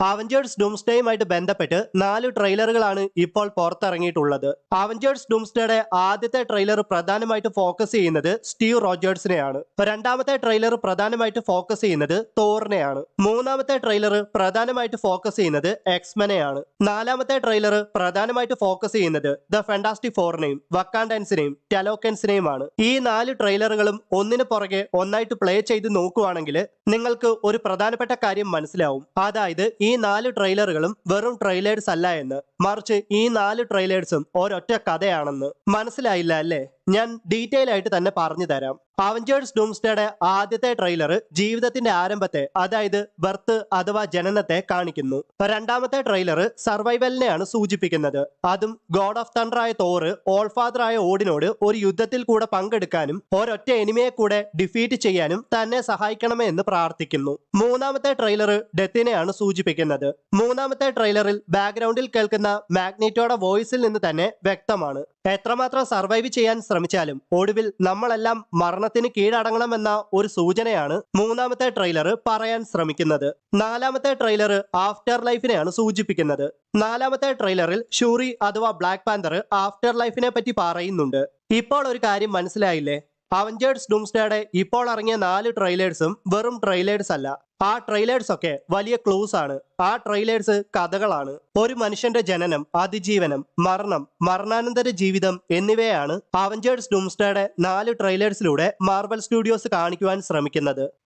Avengers ഡൂംസ്ഡേയുമായിട്ട് ബന്ധപ്പെട്ട് 4 ട്രെയിലറുകളാണ് ഇപ്പോൾ പുറത്തിറങ്ങിയിട്ടുള്ളത്. Avengers ഡൂംസ്ഡേയുടെ ആദ്യത്തെ ട്രെയിലർ പ്രധാനമായിട്ട് ഫോക്കസ് ചെയ്യുന്നത് സ്റ്റീവ് റോജേഴ്സിനെയാണ്. രണ്ടാമത്തെ ട്രെയിലർ പ്രധാനമായിട്ട് ഫോക്കസ് ചെയ്യുന്നത് തോറിനെയാണ്. മൂന്നാമത്തെ ട്രെയിലർ പ്രധാനമായിട്ട് ഫോക്കസ് ചെയ്യുന്നത് എക്സ്മെനെയാണ്. നാലാമത്തെ ട്രെയിലർ പ്രധാനമായിട്ട് ഫോക്കസ് ചെയ്യുന്നത് ദ ഫാന്റാസ്റ്റിക് ഫോറിനെയും വക്കാൻഡൻസിനെയും ടെലോക്കൻസിനെയുമാണ്. ഈ 4 ട്രെയിലറുകളും ഒന്നിനു പുറകെ ഒന്നായിട്ട് പ്ലേ ചെയ്ത് നോക്കുവാണെങ്കിൽ നിങ്ങൾക്ക് ഒരു പ്രധാനപ്പെട്ട കാര്യം മനസ്സിലാവും. അതായത് ഈ 4 ട്രെയിലറുകളും വെറും ട്രെയിലേഴ്സ് അല്ല എന്ന്, മറിച്ച് ഈ 4 ട്രെയിലേഴ്സും ഒരൊറ്റ കഥയാണെന്ന്. മനസ്സിലായില്ല അല്ലേ? ഞാൻ ഡീറ്റെയിൽ ആയിട്ട് തന്നെ പറഞ്ഞു തരാം. അവഞ്ചേഴ്സ് ഡൂംസ്ഡേയുടെ ആദ്യത്തെ ട്രെയിലർ ജീവിതത്തിന്റെ ആരംഭത്തെ, അതായത് ബർത്ത് അഥവാ ജനനത്തെ കാണിക്കുന്നു. രണ്ടാമത്തെ ട്രെയിലർ സർവൈവലിനെയാണ് സൂചിപ്പിക്കുന്നത്. അതും ഗോഡ് ഓഫ് തണ്ടർ ആയ തോറ് ഓൾ ഫാദർ ആയ ഓഡിനോട് ഒരു യുദ്ധത്തിൽ കൂടെ പങ്കെടുക്കാനും ഒരൊറ്റ എനിമിയെ കൂടെ ഡിഫീറ്റ് ചെയ്യാനും തന്നെ സഹായിക്കണമേ എന്ന് പ്രാർത്ഥിക്കുന്നു. മൂന്നാമത്തെ ട്രെയിലർ ഡെത്തിനെയാണ് സൂചിപ്പിക്കുന്നത്. മൂന്നാമത്തെ ട്രെയിലറിൽ ബാക്ക്ഗ്രൗണ്ടിൽ കേൾക്കുന്ന മാഗ്നീറ്റോയുടെ വോയിസിൽ നിന്ന് തന്നെ വ്യക്തമാണ്, എത്രമാത്രം സർവൈവ് ചെയ്യാൻ ശ്രമിച്ചാലും ഒടുവിൽ നമ്മളെല്ലാം മരണത്തിന് കീഴടങ്ങണമെന്ന ഒരു സൂചനയാണ് മൂന്നാമത്തെ ട്രെയിലർ പറയാൻ ശ്രമിക്കുന്നത്. നാലാമത്തെ ട്രെയിലർ ആഫ്റ്റർ ലൈഫിനെയാണ് സൂചിപ്പിക്കുന്നത്. നാലാമത്തെ ട്രെയിലറിൽ ഷൂറി അഥവാ ബ്ലാക്ക് പാന്തർ ആഫ്റ്റർ ലൈഫിനെ പറ്റി പറയുന്നുണ്ട്. ഇപ്പോൾ ഒരു കാര്യം മനസ്സിലായില്ലേ? അവഞ്ചേഴ്സ് ഡൂംസ്ഡേയുടെ ഇപ്പോൾ ഇറങ്ങിയ 4 ട്രെയിലേഴ്സും വെറും ട്രെയിലേഴ്സ് അല്ല. ആ ട്രെയിലേഴ്സ് ഒക്കെ വലിയ ക്ലൂസ് ആണ്. ആ ട്രെയിലേഴ്സ് കഥകളാണ്. ഒരു മനുഷ്യന്റെ ജനനം, അതിജീവനം, മരണം, മരണാനന്തര ജീവിതം എന്നിവയാണ് അവഞ്ചേഴ്സ് ഡൂംസ്ഡേയുടെ 4 ട്രെയിലേഴ്സിലൂടെ മാർവൽ സ്റ്റുഡിയോസ് കാണിക്കുവാൻ ശ്രമിക്കുന്നത്.